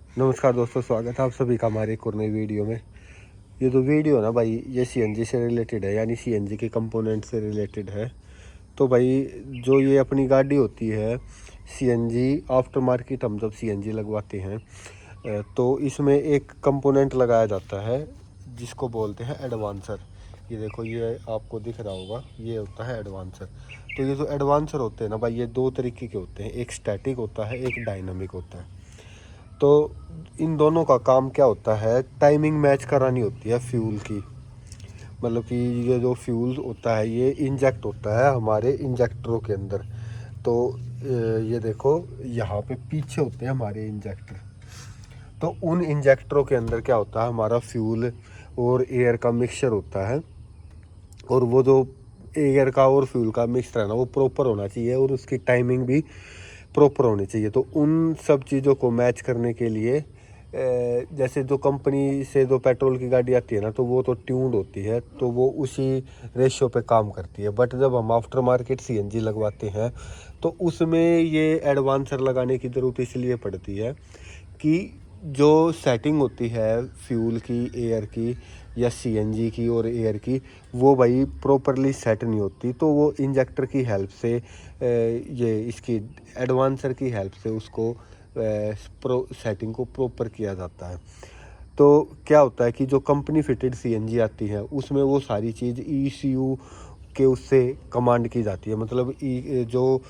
नमस्कार दोस्तों, स्वागत है आप सभी का हमारे एक और नई वीडियो में। ये जो वीडियो है ना भाई, ये सीएनजी से रिलेटेड है, यानी सीएनजी के कंपोनेंट से रिलेटेड है। तो भाई जो ये अपनी गाड़ी होती है सीएनजी आफ्टर मार्केट, हम जब सीएनजी लगवाते हैं तो इसमें एक कंपोनेंट लगाया जाता है जिसको बोलते हैं एडवांसर। ये देखो, ये आपको दिख रहा होगा, ये होता है एडवांसर। तो ये जो एडवांसर होते हैं ना भाई, ये दो तरीके के होते हैं, एक स्टैटिक होता है, एक डायनामिक होता है। तो इन दोनों का काम क्या होता है, टाइमिंग मैच करानी होती है फ्यूल की। मतलब कि ये जो फ्यूल होता है ये इंजेक्ट होता है हमारे इंजेक्टरों के अंदर। तो ये देखो, यहाँ पे पीछे होते हैं हमारे इंजेक्टर। तो उन इंजेक्टरों के अंदर क्या होता है, हमारा फ्यूल और एयर का मिक्सचर होता है। और वो जो एयर का और फ्यूल का मिक्सचर है ना, वो प्रॉपर होना चाहिए और उसकी टाइमिंग भी प्रॉपर होनी चाहिए। तो उन सब चीज़ों को मैच करने के लिए जैसे जो कंपनी से जो पेट्रोल की गाड़ी आती है ना, तो वो तो ट्यून्ड होती है, तो वो उसी रेशियो पे काम करती है। बट जब हम आफ्टर मार्केट सीएनजी लगवाते हैं तो उसमें ये एडवांसर लगाने की ज़रूरत इसलिए पड़ती है कि जो सेटिंग होती है फ्यूल की, एयर की या सीएनजी की और एयर की, वो भाई प्रॉपरली सेट नहीं होती। तो वो इंजेक्टर की हेल्प से ये इसकी एडवांसर की हेल्प से उसको सेटिंग को प्रॉपर किया जाता है। तो क्या होता है कि जो कंपनी फिटेड सीएनजी आती है उसमें वो सारी चीज़ ईसीयू के उससे कमांड की जाती है। मतलब जो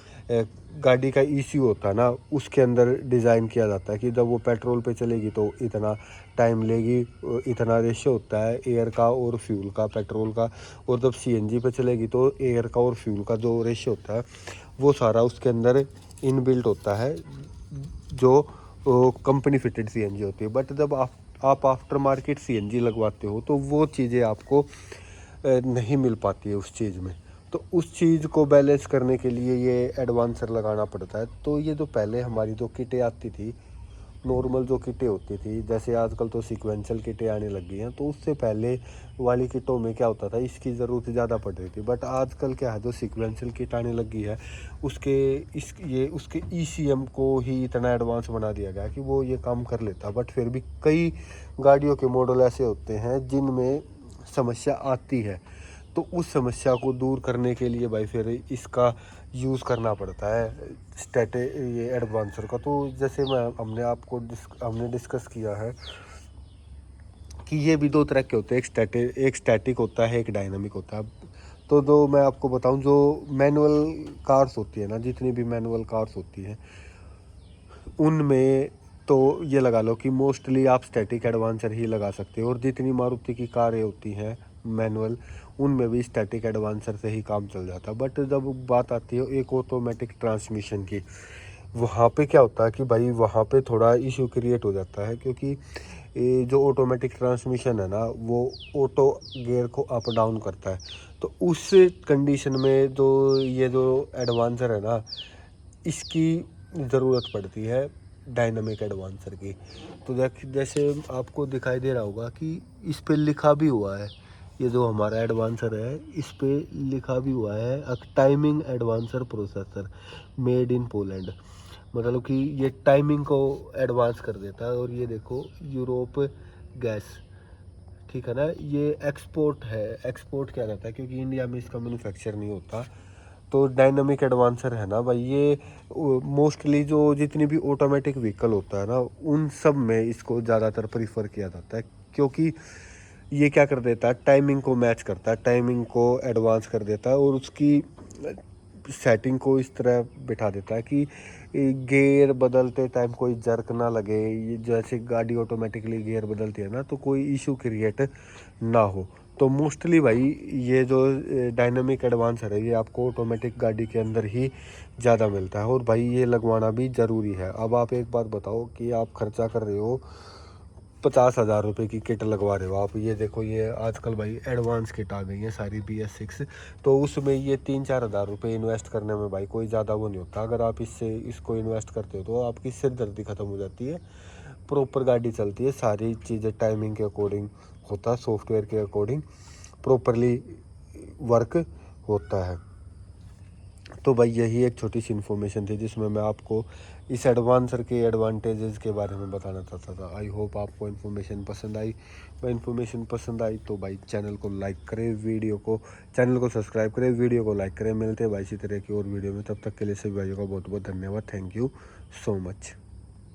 गाड़ी का ईसीयू होता है ना, उसके अंदर डिज़ाइन किया जाता है कि जब वो पेट्रोल पे चलेगी तो इतना टाइम लेगी, इतना रेशियो होता है एयर का और फ्यूल का, पेट्रोल का। और जब सीएनजी पे चलेगी तो एयर का और फ्यूल का जो रेशियो होता है वो सारा उसके अंदर इनबिल्ट होता है, जो कंपनी फिटेड सीएनजी होती है। बट जब आप आफ्टर मार्केट सीएनजी लगवाते हो तो वो चीज़ें आपको नहीं मिल पाती है उस चीज़ में। तो उस चीज़ को बैलेंस करने के लिए ये एडवांसर लगाना पड़ता है। तो ये जो पहले हमारी जो किटें आती थी, नॉर्मल जो किटें होती थी, जैसे आजकल तो सीक्वेंशियल किटें आने लग गई हैं, तो उससे पहले वाली किटों में क्या होता था, इसकी ज़रूरत ज़्यादा पड़ रही थी। बट आजकल क्या है, जो सीक्वेंशियल किट आने लग गई है उसके उसके ईसीएम को ही इतना एडवांस बना दिया गया कि वो ये काम कर लेता। बट फिर भी कई गाड़ियों के मॉडल ऐसे होते हैं जिनमें समस्या आती है। तो उस समस्या को दूर करने के लिए भाई फिर इसका यूज़ करना पड़ता है ये एडवांसर का। तो जैसे मैं हमने डिस्कस किया है कि ये भी दो तरह के होते हैं, एक स्टैटिक होता है, एक डायनामिक होता है। तो जो मैं आपको बताऊं, जो मैनुअल कार्स होती है ना, जितनी भी मैनुअल कार्स होती हैं उनमें तो ये लगा लो कि मोस्टली आप स्टैटिक एडवांसर ही लगा सकते हो। और जितनी मारुति की कारें होती हैं मैनुअल, उनमें भी स्टैटिक एडवांसर से ही काम चल जाता है। बट जब बात आती है एक ऑटोमेटिक ट्रांसमिशन की, वहाँ पे क्या होता है कि भाई वहाँ पे थोड़ा इशू क्रिएट हो जाता है, क्योंकि ये जो ऑटोमेटिक ट्रांसमिशन है ना, वो ऑटो गियर को अप डाउन करता है। तो उस कंडीशन में जो एडवांसर है ना, इसकी ज़रूरत पड़ती है डायनामिक एडवांसर की। तो जैसे आपको दिखाई दे रहा होगा कि इस पे लिखा भी हुआ है, ये जो हमारा एडवांसर है इस पे लिखा भी हुआ है timing advancer processor made in Poland. मतलब कि ये टाइमिंग को एडवांस कर देता है। और ये देखो, यूरोप गैस, ठीक है ना, ये एक्सपोर्ट है। एक्सपोर्ट क्या रहता है, क्योंकि इंडिया में इसका मैन्युफैक्चर नहीं होता। तो डायनामिक एडवांसर है ना भाई, ये मोस्टली जो जितनी भी ऑटोमेटिक व्हीकल होता है ना, उन सब में इसको ज़्यादातर प्रीफर किया जाता है। क्योंकि ये क्या कर देता है, टाइमिंग को मैच करता है, टाइमिंग को एडवांस कर देता है और उसकी सेटिंग को इस तरह बिठा देता है कि गियर बदलते टाइम कोई जर्क ना लगे। ये जैसे गाड़ी ऑटोमेटिकली गियर बदलती है ना, तो कोई इशू क्रिएट ना हो। तो मोस्टली भाई ये जो डायनामिक एडवांसर है, ये आपको ऑटोमेटिक गाड़ी के अंदर ही ज़्यादा मिलता है और भाई ये लगवाना भी ज़रूरी है। अब आप एक बात बताओ कि आप खर्चा कर रहे हो 50,000 रुपये की किट लगवा रहे हो आप। ये देखो, ये आजकल भाई एडवांस किट आ गई है सारी BS6। तो उसमें ये 3-4 हज़ार रुपये इन्वेस्ट करने में भाई कोई ज़्यादा वो नहीं होता। अगर आप इसको इन्वेस्ट करते हो तो आपकी सिरदर्दी ख़त्म हो जाती है। प्रॉपर गाड़ी चलती है, सारी चीज़ें टाइमिंग के अकॉर्डिंग होता है, सॉफ्टवेयर के अकॉर्डिंग प्रॉपरली वर्क होता है। तो भाई यही एक छोटी सी इन्फॉर्मेशन थी जिसमें मैं आपको इस एडवांसर के एडवांटेजेस के बारे में बताना चाहता था। आई होप आपको इन्फॉर्मेशन पसंद आई। भाई इन्फॉर्मेशन पसंद आई तो भाई चैनल को लाइक करें, चैनल को सब्सक्राइब करें, वीडियो को लाइक करें। मिलते हैं भाई इसी तरह की और वीडियो में, तब तक के लिए सभी भाइयों का बहुत बहुत धन्यवाद। Thank you so much.